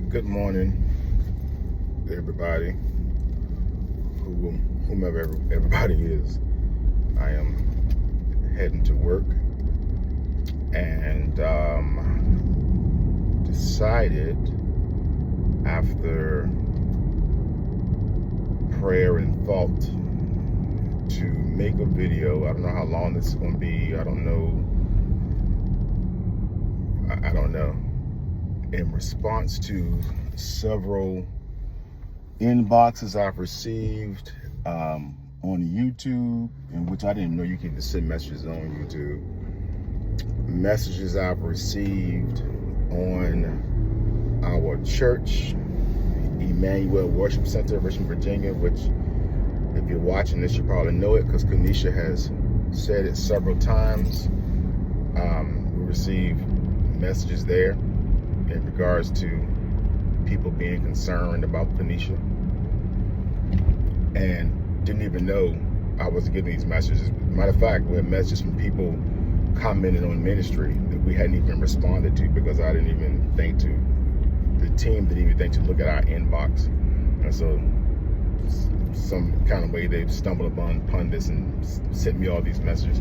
Good morning, everybody, whomever everybody is. I am heading to work and decided after prayer and thought to make a video. I don't know how long this is going to be. I don't know. In response to several inboxes I've received on YouTube, in which I didn't know you can just send messages on YouTube. Messages I've received on our church, Emmanuel Worship Center, Richmond, Virginia, which if you're watching this, you probably know it because Canisha has said it several times. We received messages there in regards to people being concerned about Canisha, and didn't even know I was getting these messages. Matter of fact, we had messages from people commenting on ministry that we hadn't even responded to because I didn't even think to, the team didn't even think to look at our inbox. And so some kind of way they've stumbled upon this and sent me all these messages.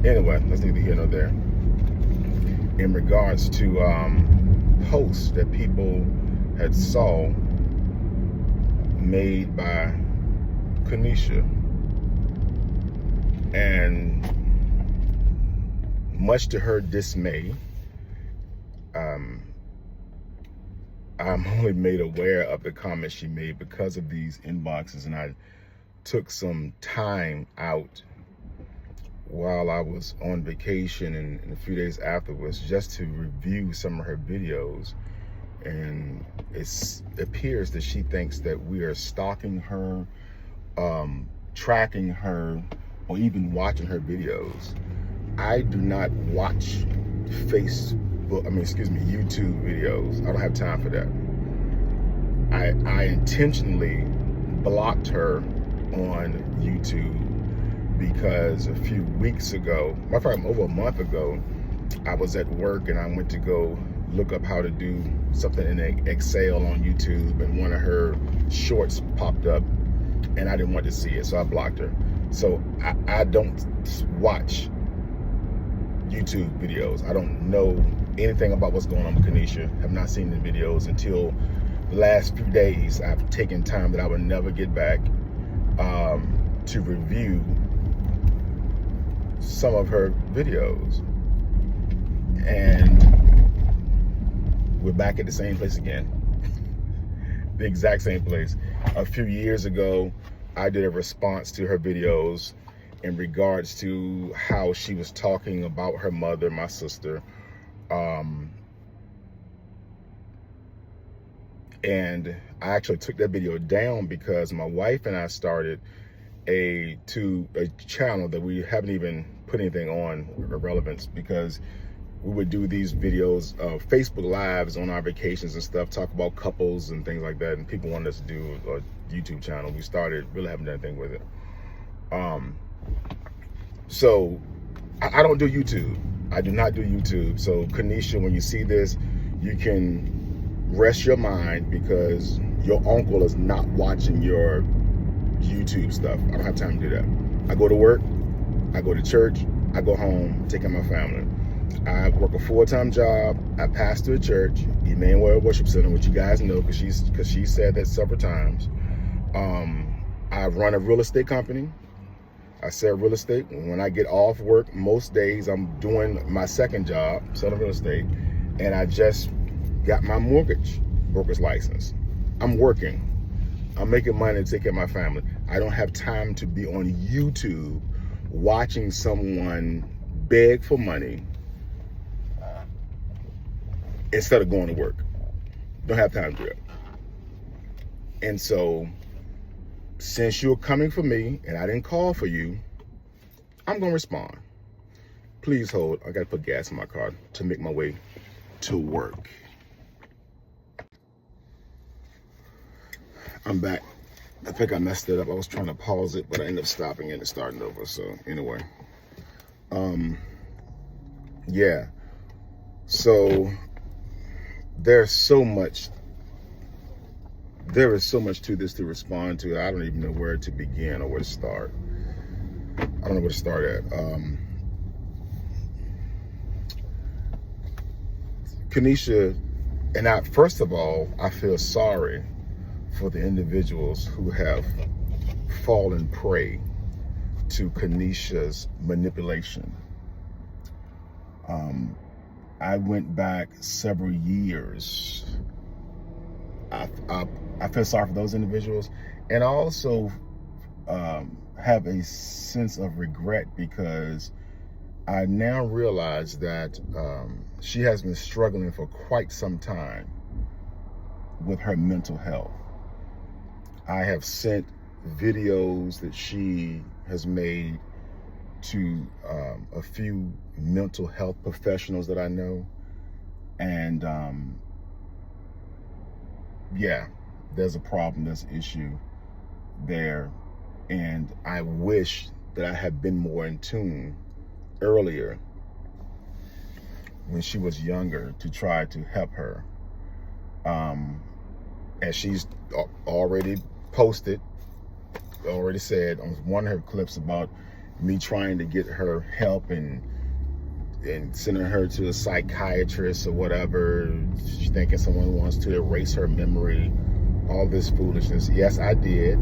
Anyway, that's neither here nor there. In regards to posts that people had saw made by Canisha, and much to her dismay, I'm only made aware of the comments she made because of these inboxes, and I took some time out while I was on vacation and a few days afterwards just to review some of her videos. And it appears that she thinks that we are stalking her, tracking her, or even watching her videos. I do not watch YouTube videos. I don't have time for that. I intentionally blocked her on YouTube because a few weeks ago, matter of fact, over a month ago, I was at work and I went to go look up how to do something in Excel on YouTube, and one of her shorts popped up and I didn't want to see it, so I blocked her. So I don't watch YouTube videos. I don't know anything about what's going on with Canisha. Have not seen the videos until the last few days. I've taken time that I would never get back to review some of her videos, and we're back at the same place again. The exact same place. A few years ago, I did a response to her videos in regards to how she was talking about her mother, my sister, and I actually took that video down because my wife and I started a channel that we haven't even put anything on relevance, because we would do these videos of Facebook Lives on our vacations and stuff, talk about couples and things like that, and people wanted us to do a YouTube channel. We started, really haven't done anything with it. So I don't do YouTube. I do not do YouTube. So Canisha, when you see this, you can rest your mind because your uncle is not watching your YouTube stuff. I don't have time to do that. I go to work, I go to church, I go home, take care of my family. I work a full-time job. I pastor a church, Emmanuel Worship Center, which you guys know because she said that several times. I run a real estate company. I sell real estate. When I get off work, most days I'm doing my second job, selling real estate, and I just got my mortgage broker's license. I'm working. I'm making money to take care of my family. I don't have time to be on YouTube watching someone beg for money instead of going to work. Don't have time to do it. And so, since you're coming for me and I didn't call for you, I'm gonna respond. Please hold. I gotta put gas in my car to make my way to work. I'm back. I think I messed it up. I was trying to pause it, but I ended up stopping it and starting over. So anyway, yeah. So there's so much There is so much to this to respond to. I don't even know where to begin or where to start. I don't know where to start at. Canisha, and first of all, I feel sorry for the individuals who have fallen prey to Canisha's manipulation. I went back several years. I feel sorry for those individuals, and I also have a sense of regret because I now realize that she has been struggling for quite some time with her mental health. I have sent videos that she has made to a few mental health professionals that I know, and yeah, there's a problem, there's an issue there, and I wish that I had been more in tune earlier when she was younger to try to help her. As she's already posted, already said on one of her clips about me trying to get her help and sending her to a psychiatrist or whatever. She's thinking someone wants to erase her memory, all this foolishness. Yes, I did.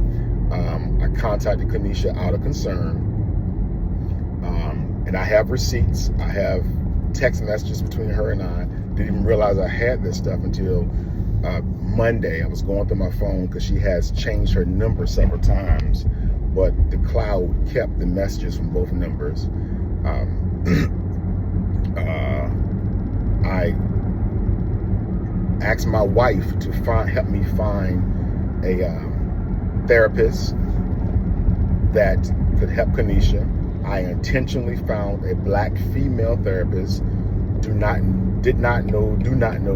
I contacted Canisha out of concern. And I have receipts. I have text messages between her and I. Didn't even realize I had this stuff until Monday. I was going through my phone because she has changed her number several times, but the cloud kept the messages from both numbers. I asked my wife to help me find a therapist that could help Canisha. I intentionally found a black female therapist. Do not know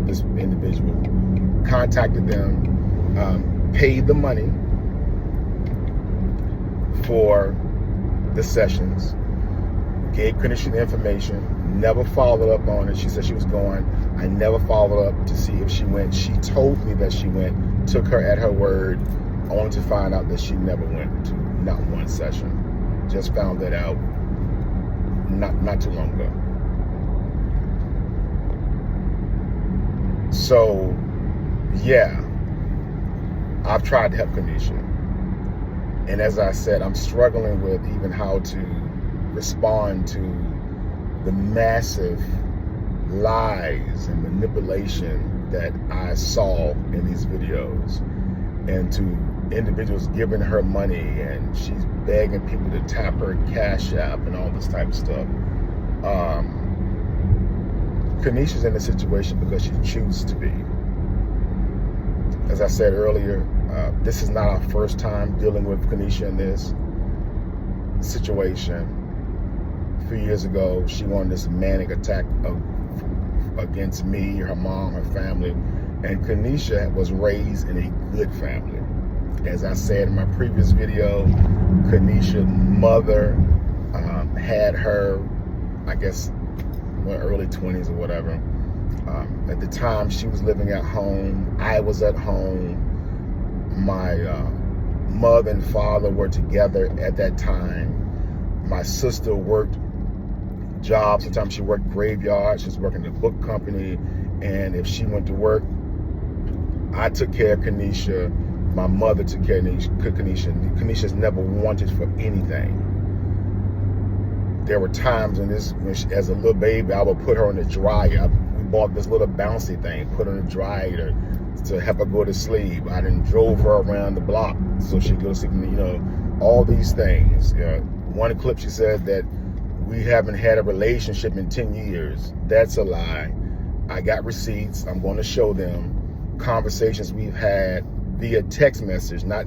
this individual. Contacted them, paid the money for the sessions, gave Canisha the information, never followed up on it. She said she was going. I never followed up to see if she went. She told me that she went, took her at her word, only to find out that she never went to not one session. Just found that out not too long ago. So, yeah, I've tried to help Canisha. And as I said, I'm struggling with even how to respond to the massive lies and manipulation that I saw in these videos, and to individuals giving her money, and she's begging people to tap her Cash App and all this type of stuff. Canisha's in a situation because she chooses to be. As I said earlier, this is not our first time dealing with Canisha in this situation. A few years ago, she wanted this manic attack against me, her mom, her family, and Canisha was raised in a good family. As I said in my previous video, Canisha's mother had her, I guess, early 20s or whatever. At the time, she was living at home. I was at home. My mother and father were together at that time. My sister worked jobs. Sometimes she worked graveyard. She was working at a book company. And if she went to work, I took care of Canisha. My mother took care of Canisha. Canisha's never wanted for anything. There were times when she, as a little baby, I would put her in the dryer. We bought this little bouncy thing, put her in the dryer to help her go to sleep. I then drove her around the block so she'd go to sleep. You know, all these things. One clip, she said that we haven't had a relationship in 10 years. That's a lie. I got receipts. I'm going to show them. Conversations we've had via text message, not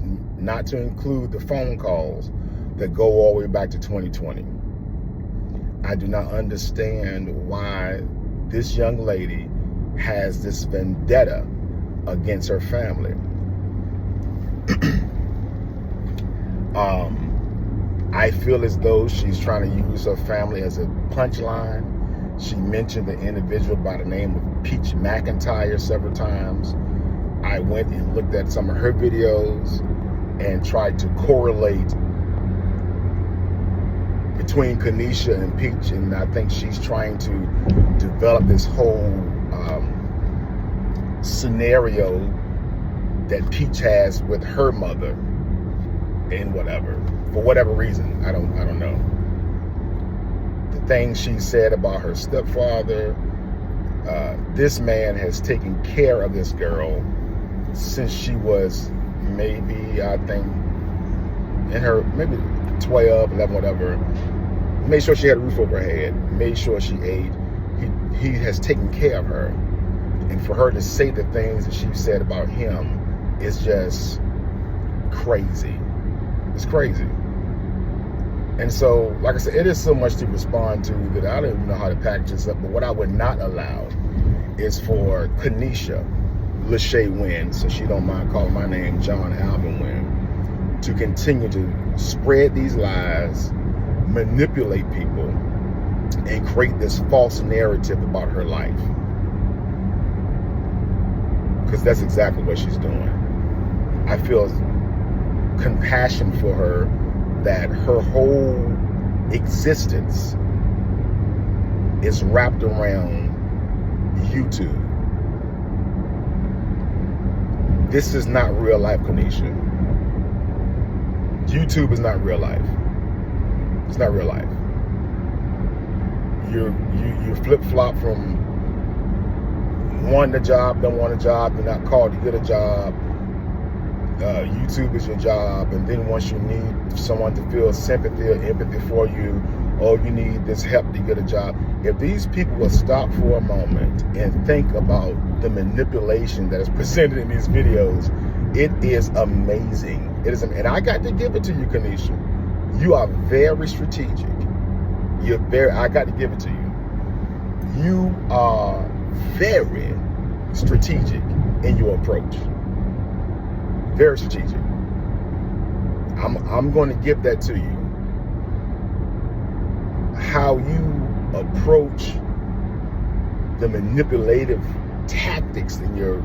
to include the phone calls that go all the way back to 2020. I do not understand why this young lady has this vendetta against her family. I feel as though she's trying to use her family as a punchline. She mentioned the individual by the name of Peach McIntyre several times. I went and looked at some of her videos and tried to correlate between Canisha and Peach, and I think she's trying to develop this whole scenario that Peach has with her mother and whatever, for whatever reason. I don't know. The things she said about her stepfather, this man has taken care of this girl since she was maybe, I think, in her maybe 12, 11, whatever. Made sure she had a roof over her head, made sure she ate. He has taken care of her. And for her to say the things that she said about him is just crazy. It's crazy. And so, like I said, it is so much to respond to that I don't even know how to package this up. But what I would not allow is for Canisha, Lachey Wynn, so she don't mind calling my name John Alvin Wynn, to continue to spread these lies, manipulate people, and create this false narrative about her life. Because that's exactly what she's doing. I feel compassion for her, that her whole existence is wrapped around YouTube. This is not real life, Canisha. YouTube is not real life. It's not real life. You flip-flop from wanting a job, don't want a job, you're not called to get a job. YouTube is your job, and then once you need someone to feel sympathy or empathy for you, or you need this help to get a job. If these people will stop for a moment and think about the manipulation that is presented in these videos, it is amazing. It is, and I got to give it to you, Canisha. You are very strategic. I got to give it to you. You are very strategic in your approach. Very strategic. I'm going to give that to you. How you approach the manipulative tactics in your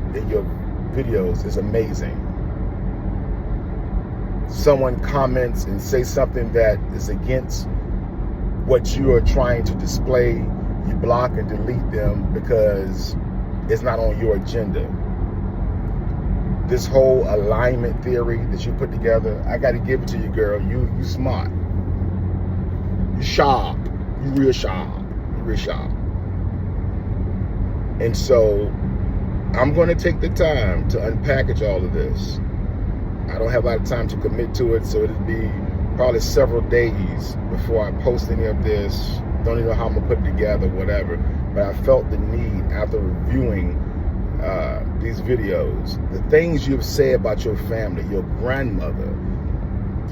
videos is amazing. Someone comments and say something that is against what you are trying to display, you block and delete them because it's not on your agenda. This whole alignment theory that you put together, I got to give it to you, girl. You smart. You sharp. You real sharp. You real sharp. And so I'm going to take the time to unpackage all of this. I don't have a lot of time to commit to it, so it'll be probably several days before I post any of this. Don't even know how I'm going to put it together, whatever. But I felt the need after reviewing these videos, the things you've said about your family, your grandmother,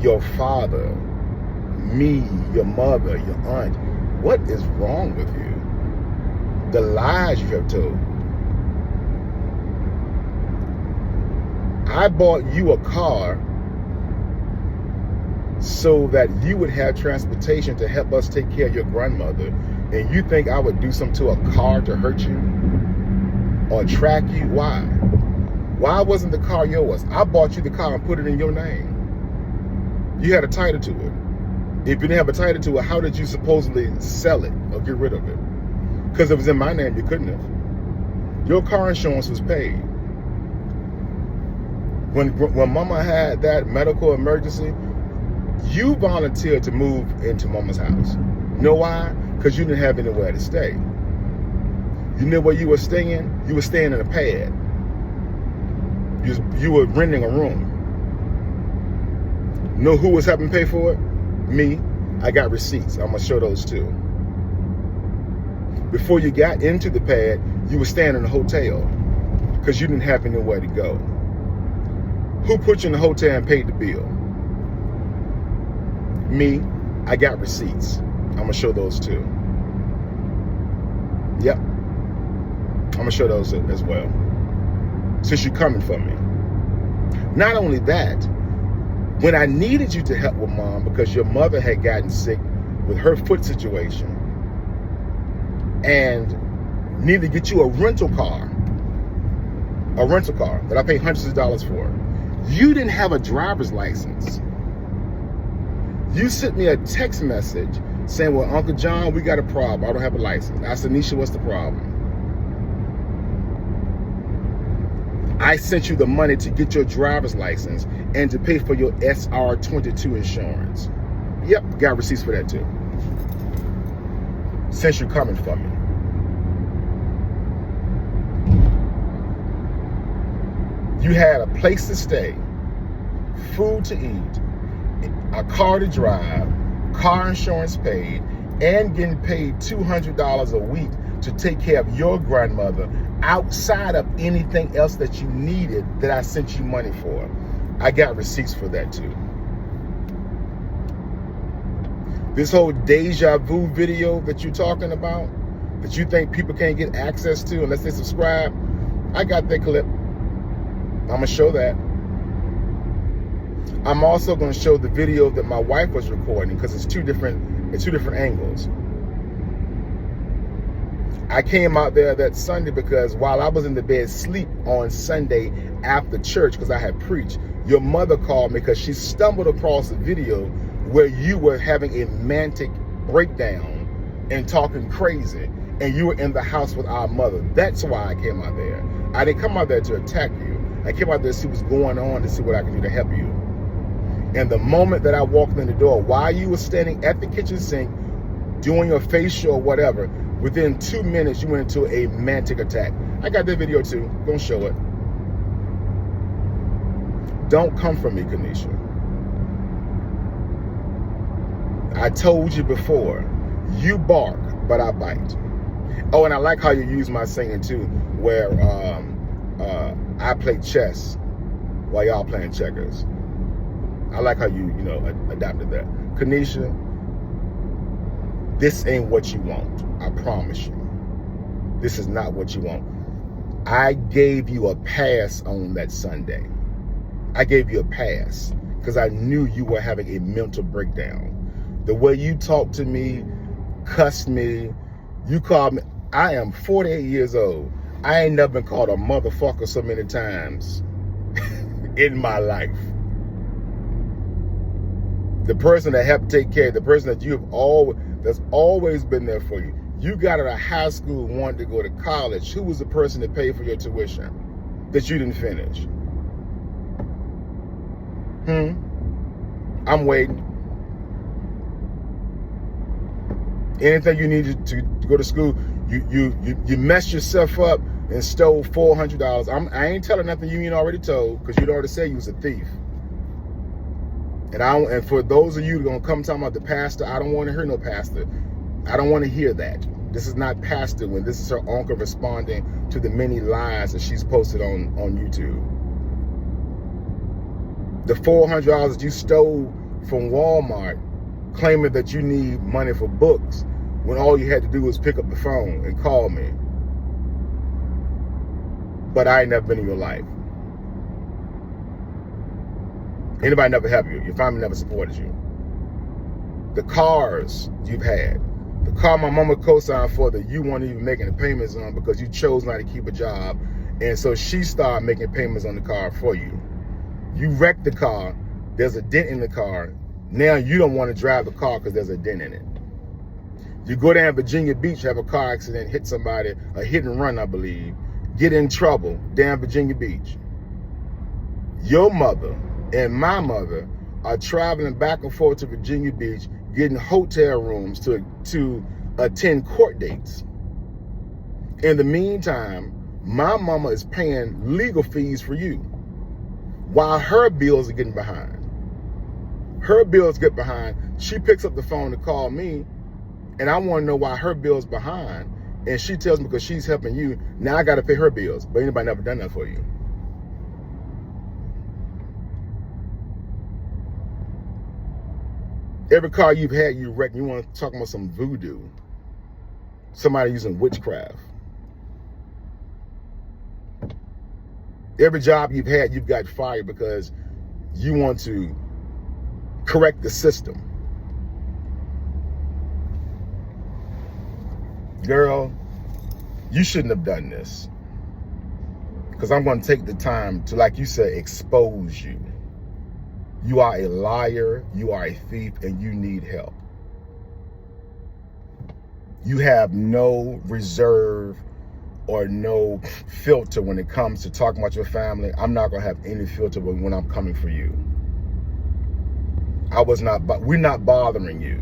your father, me, your mother, your aunt. What is wrong with you? The lies you have told. I bought you a car so that you would have transportation to help us take care of your grandmother, and you think I would do something to a car to hurt you or track you? Why? Why wasn't the car yours? I bought you the car and put it in your name. You had a title to it. If you didn't have a title to it, how did you supposedly sell it or get rid of it? Because if it was in my name, you couldn't have. Your car insurance was paid. When Mama had that medical emergency, you volunteered to move into Mama's house. You know why? Because you didn't have anywhere to stay. You knew where you were staying? You were staying in a pad. You were renting a room. You know who was helping pay for it? Me. I got receipts. I'm going to show those too. Before you got into the pad, you were staying in a hotel because you didn't have anywhere to go. Who put you in the hotel and paid the bill? Me. I got receipts. I'm going to show those too. Yep. I'm going to show those as well. Since you're coming for me. Not only that, when I needed you to help with Mom because your mother had gotten sick with her foot situation and needed to get you a rental car, a rental car that I pay hundreds of dollars for. You didn't have a driver's license. You sent me a text message saying, well, Uncle John, we got a problem. I don't have a license. I said, Nisha, what's the problem? I sent you the money to get your driver's license and to pay for your SR22 insurance. Yep, got receipts for that too. Since you're coming for me. You had a place to stay, food to eat, a car to drive, car insurance paid, and getting paid $200 a week to take care of your grandmother outside of anything else that you needed that I sent you money for. I got receipts for that too. This whole deja vu video that you're talking about, that you think people can't get access to unless they subscribe, I got that clip. I'm gonna show that. I'm also gonna show the video that my wife was recording because it's two different angles. I came out there that Sunday because while I was in the bed asleep on Sunday after church, because I had preached, your mother called me because she stumbled across a video where you were having a manic breakdown and talking crazy, and you were in the house with our mother. That's why I came out there. I didn't come out there to attack you. I came out there to see what's going on, to see what I can do to help you. And the moment that I walked in the door, while you were standing at the kitchen sink, doing your facial or whatever, within 2 minutes, you went into a manic attack. I got that video too. Gonna show it. Don't come for me, Canisha. I told you before, you bark, but I bite. Oh, and I like how you use my singing too, where I play chess while y'all playing checkers. I like how you adapted that. Canisha, this ain't what you want. I promise you. This is not what you want. I gave you a pass on that Sunday. I gave you a pass because I knew you were having a mental breakdown. The way you talked to me, cussed me, you called me. I am 48 years old. I ain't never been called a motherfucker so many times in my life. The person that helped take care, the person that that's always been there for you. You got out of high school, wanted to go to college. Who was the person that paid for your tuition that you didn't finish? I'm waiting. Anything you needed to go to school, you messed yourself up and stole $400. I ain't telling nothing you ain't already told, because you'd already said you was a thief. And for those of you who are gonna come talking about the pastor, I don't want to hear no pastor. I don't want to hear that. This is not pastor when this is her uncle responding to the many lies that she's posted on YouTube. The $400 that you stole from Walmart, claiming that you need money for books, when all you had to do was pick up the phone and call me. But I ain't never been in your life. Anybody never helped you. Your family never supported you. The cars you've had, the car my mama co-signed for that you weren't even making the payments on because you chose not to keep a job, and so she started making payments on the car for you. You wrecked the car, there's a dent in the car, now you don't want to drive the car because there's a dent in it. You go down Virginia Beach, have a car accident, hit somebody, a hit and run, I believe, get in trouble down Virginia Beach. Your mother and my mother are traveling back and forth to Virginia Beach, getting hotel rooms to attend court dates. In the meantime, my mama is paying legal fees for you while her bills are getting behind. Her bills get behind. She picks up the phone to call me, and I want to know why her bill's behind. And she tells me because she's helping you, now I got to pay her bills. But anybody never done that for you. Every car you've had, you wrecked. You want to talk about some voodoo. Somebody using witchcraft. Every job you've had, you've got fired because you want to correct the system. Girl, you shouldn't have done this. because I'm going to take the time to, like you said, expose you. You are a liar, you are a thief, and you need help. You have no reserve or no filter when it comes to talking about your family. I'm not going to have any filter when I'm coming for you. We're not bothering you.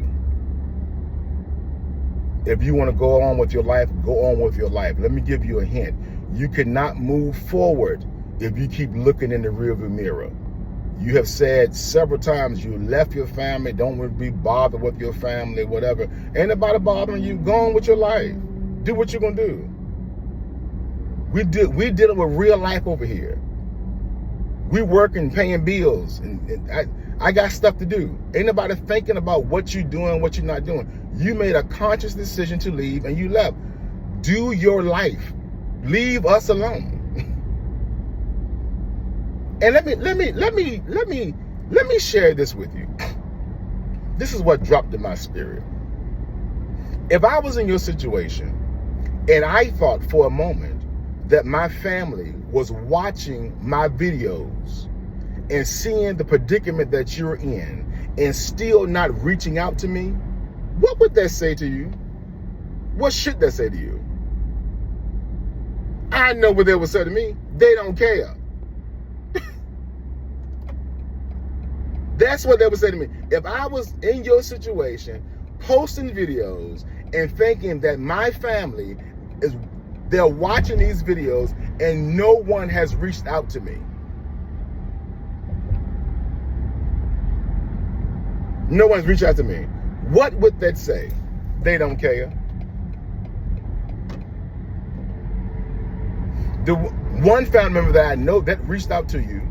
If you want to go on with your life, go on with your life. Let me give you a hint. You cannot move forward if you keep looking in the rearview mirror. You have said several times you left your family, don't be bothered with your family, whatever. Ain't nobody bothering you. Go on with your life. Do what you're going to do. We dealing with real life over here. We working, paying bills, and I got stuff to do. Ain't nobody thinking about what you're doing, what you're not doing. You made a conscious decision to leave, and you left. Do your life. Leave us alone. And let me share this with you. This is what dropped in my spirit. If I was in your situation, and I thought for a moment that my family was watching my videos and seeing the predicament that you're in and still not reaching out to me, what would that say to you? What should that say to you? I know what they would say to me. They don't care. That's what they would say to me. If I was in your situation, posting videos and thinking that my family they're watching these videos and no one has reached out to me. No one's reached out to me. What would that say? They don't care. The one family member that I know that reached out to you,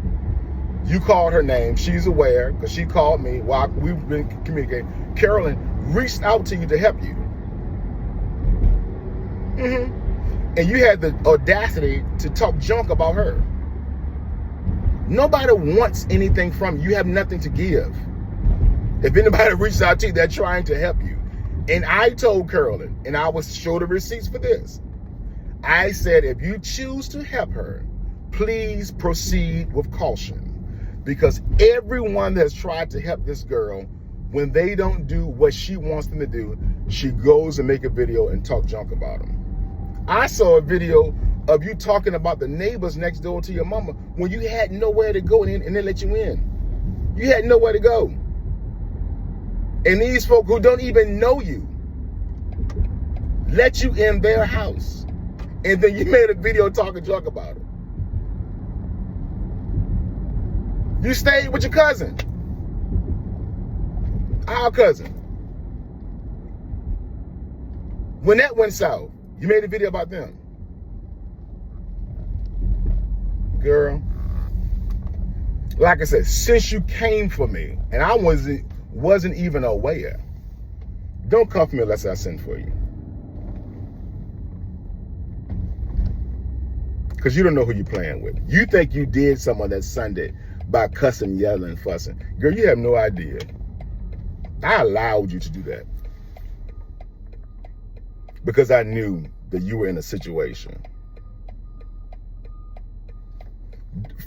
you called her name. She's aware because she called me while we've been communicating. Carolyn reached out to you to help you. And you had the audacity to talk junk about her. Nobody wants anything from you. You have nothing to give. If anybody reaches out to you, they're trying to help you. And I told Carolyn, and I will show the receipts for this. I said, if you choose to help her, please proceed with caution. Because everyone that has tried to help this girl, when they don't do what she wants them to do, she goes and make a video and talk junk about them. I saw a video of you talking about the neighbors next door to your mama when you had nowhere to go and they let you in. You had nowhere to go. And these folk who don't even know you let you in their house. And then you made a video talking junk about it. You stayed with your cousin. Our cousin. When that went south, you made a video about them. Girl, like I said, since you came for me, and I wasn't even aware, don't come for me unless I send for you. Because you don't know who you're playing with. You think you did something on that Sunday by cussing, yelling, and fussing. Girl, you have no idea. I allowed you to do that. Because I knew that you were in a situation.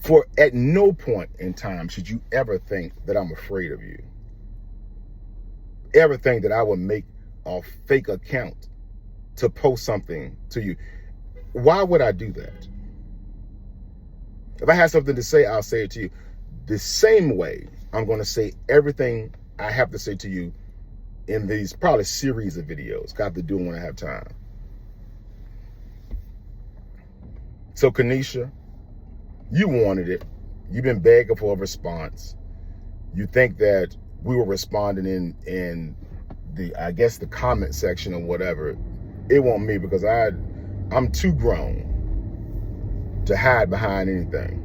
For at no point in time should you ever think that I'm afraid of you. Ever think that I would make a fake account to post something to you. Why would I do that? If I have something to say, I'll say it to you. The same way I'm going to say everything I have to say to you in these probably series of videos. Got to do it when I have time. So Canisha, you wanted it. You've been begging for a response. You think that we were responding in the, I guess, the comment section or whatever. It won't me because I'm too grown to hide behind anything.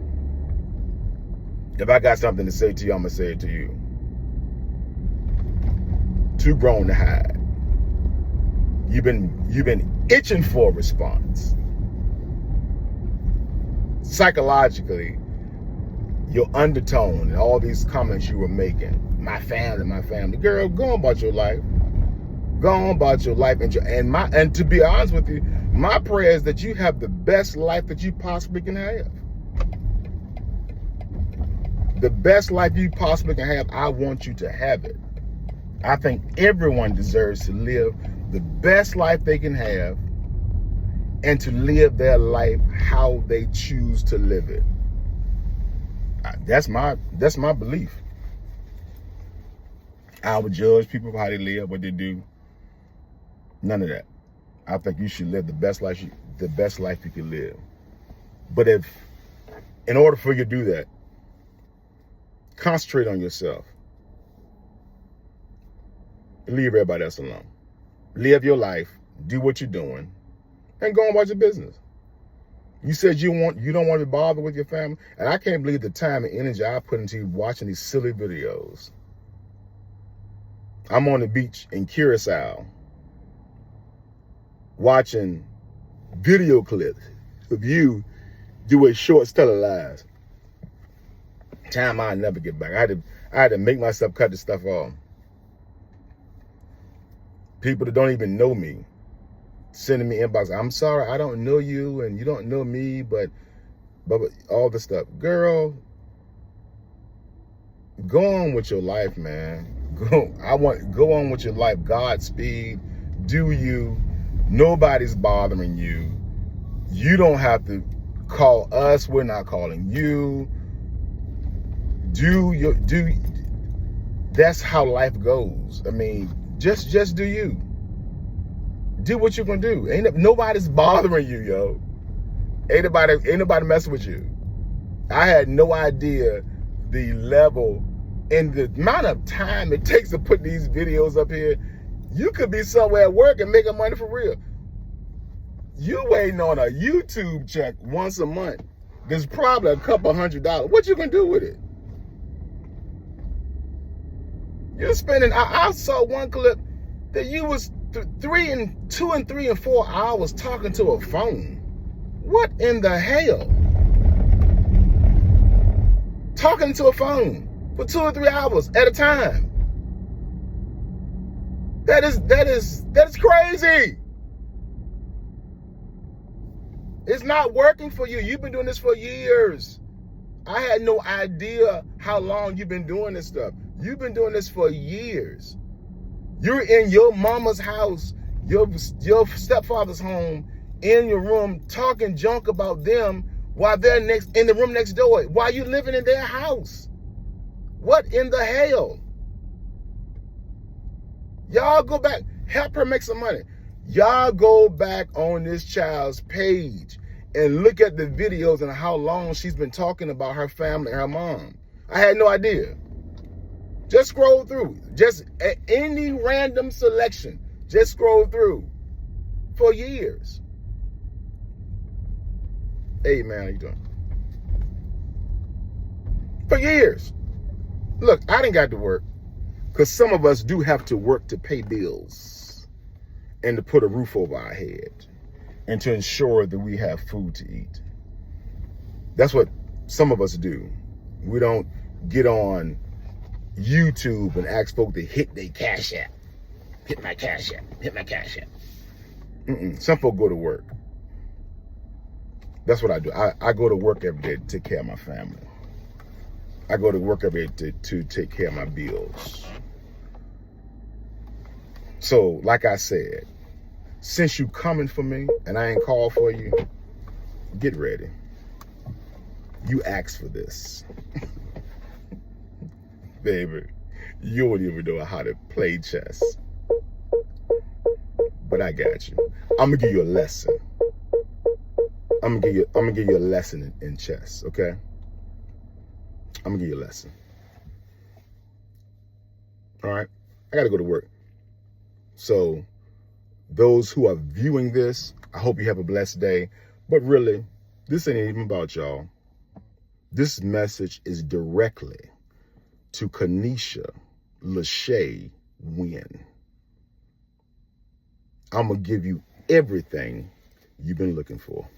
If I got something to say to you, I'm gonna say it to you. Too grown to hide. You've been itching for a response. Psychologically, your undertone and all these comments you were making, my family, girl, go on about your life. Go on about your life and to be honest with you, My prayer is that you have the best life that you possibly can have. The best life you possibly can have, I want you to have it. I think everyone deserves to live the best life they can have and to live their life how they choose to live it. That's my belief. I would judge people for how they live, what they do. None of that. I think you should live the best life you can live. But in order for you to do that, concentrate on yourself. Leave everybody else alone. Live your life, do what you're doing, and go on about your business. You said you don't want to be bothered with your family, and I can't believe the time and energy I put into watching these silly videos. I'm on the beach in Curacao watching video clips of you doing short stellar lives. Time I'll never get back. I had to make myself cut this stuff off. People that don't even know me sending me inbox. I'm sorry, I don't know you and you don't know me, but all this stuff. Girl, go on with your life, man. Go on with your life. Godspeed. Do you. Nobody's bothering you. You don't have to call us. We're not calling you. That's how life goes. I mean, just do you. Do what you're gonna do. Nobody's bothering you, yo. Ain't nobody messing with you. I had no idea the level and the amount of time it takes to put these videos up here. You could be somewhere at work and making money for real. You waiting on a YouTube check once a month. There's probably a couple $100. What you gonna do with it? You're spending. I saw one clip that you was 2 and 3 and 4 hours talking to a phone. What in the hell? Talking to a phone for 2 or 3 hours at a time. That is crazy. It's not working for you. You've been doing this for years. I had no idea how long you've been doing this stuff. You've been doing this for years. You're in your mama's house, your stepfather's home, in your room, talking junk about them while they're in the room next door, while you're living in their house. What in the hell? Y'all go back, help her make some money. Y'all go back on this child's page and look at the videos and how long she's been talking about her family and her mom. I had no idea. Just scroll through. Just at any random selection. Just scroll through. For years. Hey, man, how you doing? For years. Look, I didn't got to work. Because some of us do have to work to pay bills. And to put a roof over our head. And to ensure that we have food to eat. That's what some of us do. We don't get on YouTube and ask folk to hit their cash app. Hit my cash app. Hit my cash app. Some folk go to work. That's what I do. I go to work every day to take care of my family. I go to work every day to take care of my bills. So, like I said, since you coming for me and I ain't called for you, get ready. You asked for this. Baby, you don't even know how to play chess. But I got you. I'm gonna give you a lesson. I'm gonna give you a lesson in chess, okay? I'm gonna give you a lesson. All right? I gotta go to work. So, those who are viewing this, I hope you have a blessed day. But really, this ain't even about y'all. This message is directly to Canisha Lachey Wynn. I'm going to give you everything you've been looking for.